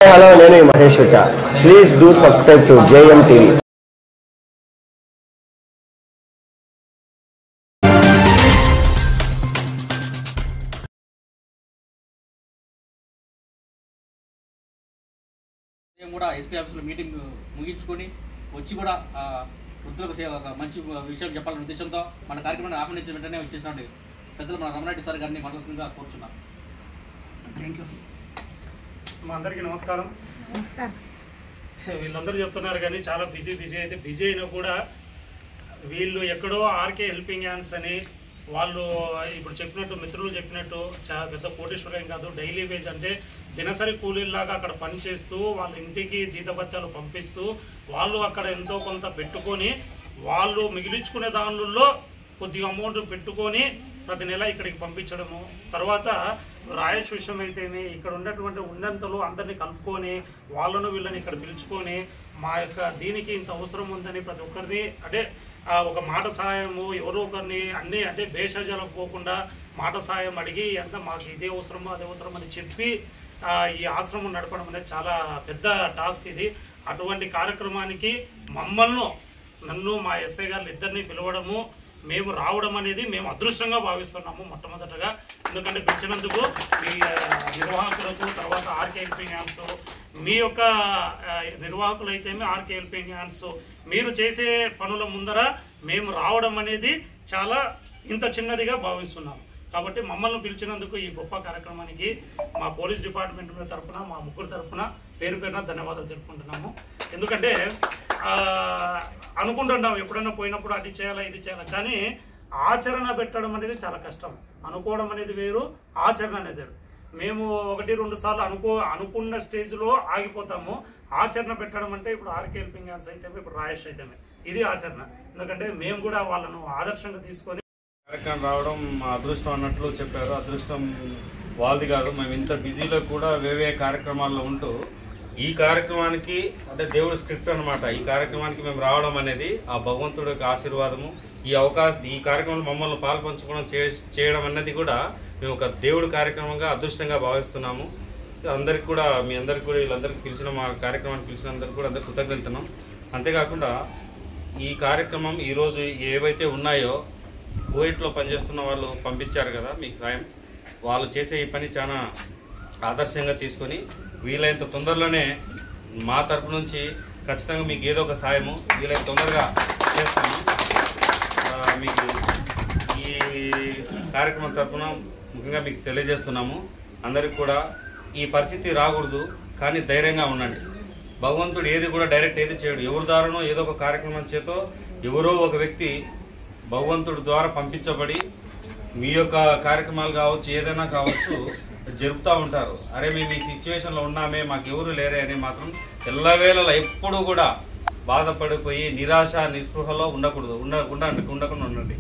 Hi hello నేను Mahesh Vitta. Please do subscribe to JM TV. కూడా SP ఆఫీసులో మీటింగ్ ముగించుకొని వచ్చి కూడా వృద్ధులకు ఒక మంచి విషయం చెప్పాలనే ఉద్దేశంతో మన కార్యక్రమాన్ని ఆహ్వానించిన వెంటనే వచ్చేసినట్టు పెద్దలు మన రమణారెడ్డి సార్ గారిని మనసుగా కోరుచున్నాం. Thank you. మా అందరికీ నమస్కారం. వీళ్ళందరూ చెప్తున్నారు కానీ చాలా బిజీ అయితే బిజీ అయినా కూడా వీళ్ళు ఎక్కడో ఆర్కే హెల్పింగ్ హ్యాండ్స్ అని వాళ్ళు ఇప్పుడు చెప్పినట్టు మిత్రులు చెప్పినట్టు చాలా పెద్ద కోటేశ్వరం కాదు. డైలీ వేజ్ అంటే దినసరి కూలీలాగా అక్కడ పనిచేస్తూ వాళ్ళ ఇంటికి జీతభత్యాలు పంపిస్తూ వాళ్ళు అక్కడ ఎంతో కొంత పెట్టుకొని వాళ్ళు మిగిలించుకునే దానిలో కొద్దిగా అమౌంట్ పెట్టుకొని ప్రతి నెల ఇక్కడికి పంపించడము. తర్వాత రాయేష్ విషయం అయితేనే ఇక్కడ ఉన్నటువంటి ఉన్నంతలు అందరినీ కలుపుకొని వాళ్ళను వీళ్ళని ఇక్కడ పిలుచుకొని మా యొక్క దీనికి ఇంత అవసరం ఉందని ప్రతి ఒక్కరిని అంటే ఒక మాట సహాయము ఎవరో ఒకరిని అన్నీ అంటే భేషజాలకు పోకుండా మాట సహాయం అడిగి ఎంత మాకు ఇదే అవసరమో అదే అవసరం అని చెప్పి ఈ ఆశ్రమం నడపడం అనేది చాలా పెద్ద టాస్క్ ఇది. అటువంటి కార్యక్రమానికి నన్ను మా ఎస్ఐ గారు ఇద్దరిని పిలవడము మేము రావడం అనేది మేము అదృష్టంగా భావిస్తున్నాము మొట్టమొదటగా. ఎందుకంటే పిలిచినందుకు మీ నిర్వాహకులకు తర్వాత ఆర్కే హెల్పింగ్ హ్యాండ్స్ మీ యొక్క నిర్వాహకులు అయితేనే ఆర్కే హెల్పింగ్ హ్యాండ్స్ మీరు చేసే పనుల ముందర మేము రావడం అనేది చాలా ఇంత చిన్నదిగా భావిస్తున్నాము. కాబట్టి మమ్మల్ని పిలిచినందుకు ఈ గొప్ప కార్యక్రమానికి మా పోలీస్ డిపార్ట్మెంట్ తరఫున మా ముగ్గురు తరఫున పేరున ధన్యవాదాలు తెలుపుకుంటున్నాము. ఎందుకంటే అనుకుంటున్నాం ఎప్పుడైనా పోయినప్పుడు అది చేయాలా ఇది చేయాలా, కానీ ఆచరణ పెట్టడం అనేది చాలా కష్టం. అనుకోవడం అనేది వేరు, ఆచరణ అనేది వేరు. మేము 1-2 సార్లు అనుకున్న స్టేజ్లో ఆగిపోతాము. ఆచరణ పెట్టడం అంటే ఇప్పుడు ఆర్కే హెల్పింగ్ హ్యాండ్స్ అయితే ఇప్పుడు రాయేష్ అయితే ఇది ఆచరణ. ఎందుకంటే మేము కూడా వాళ్ళను ఆదర్శంగా తీసుకొని కార్యక్రమం రావడం మా అదృష్టం అన్నట్లు చెప్పారు. అదృష్టం వాళ్ళది కాదు. మేము ఇంత బిజీలో కూడా వేరే కార్యక్రమాల్లో ఉంటూ ఈ కార్యక్రమానికి అంటే దేవుడి స్క్రిప్ట్ అనమాట. ఈ కార్యక్రమానికి మేము రావడం అనేది ఆ భగవంతుడి యొక్క ఆశీర్వాదము. ఈ కార్యక్రమంలో మమ్మల్ని పాల్పంచుకోవడం చేయడం అనేది కూడా మేము ఒక దేవుడి కార్యక్రమంగా అదృష్టంగా భావిస్తున్నాము. అందరికి కూడా మీ అందరికి కూడా వీళ్ళందరికీ పిలిచిన మా కార్యక్రమానికి పిలిచిన అందరికీ కూడా అందరికి కృతజ్ఞతన్నాం. అంతేకాకుండా ఈ కార్యక్రమం ఈరోజు ఏవైతే ఉన్నాయో కోవిడ్లో పనిచేస్తున్న వాళ్ళు పంపించారు కదా మీకు సాయం, వాళ్ళు చేసే ఈ పని చాలా ఆదర్శంగా తీసుకొని వీలైనంత తొందరలోనే మా తరపు నుంచి ఖచ్చితంగా మీకు ఏదో ఒక సాయము వీలైనంత తొందరగా చేస్తాము. మీకు ఈ కార్యక్రమం తరఫున ముఖ్యంగా మీకు తెలియజేస్తున్నాము. అందరికి కూడా ఈ పరిస్థితి రాకూడదు, కానీ ధైర్యంగా ఉండండి. భగవంతుడు ఏది కూడా డైరెక్ట్ ఏది చేయడు. ఎవరి ద్వారానో ఏదో ఒక కార్యక్రమం చేతో ఎవరో ఒక వ్యక్తి భగవంతుడి ద్వారా పంపించబడి మీ యొక్క కార్యక్రమాలు కావచ్చు ఏదైనా కావచ్చు జరుపుతూ ఉంటారు. అరే మేము ఈ సిచ్యువేషన్లో ఉన్నామే మాకు ఎవరు లేరే అని మాత్రం ఎల్లవేళలా ఎప్పుడూ కూడా బాధపడిపోయి నిరాశ నిస్పృహలో ఉండకుండా ఉండండి.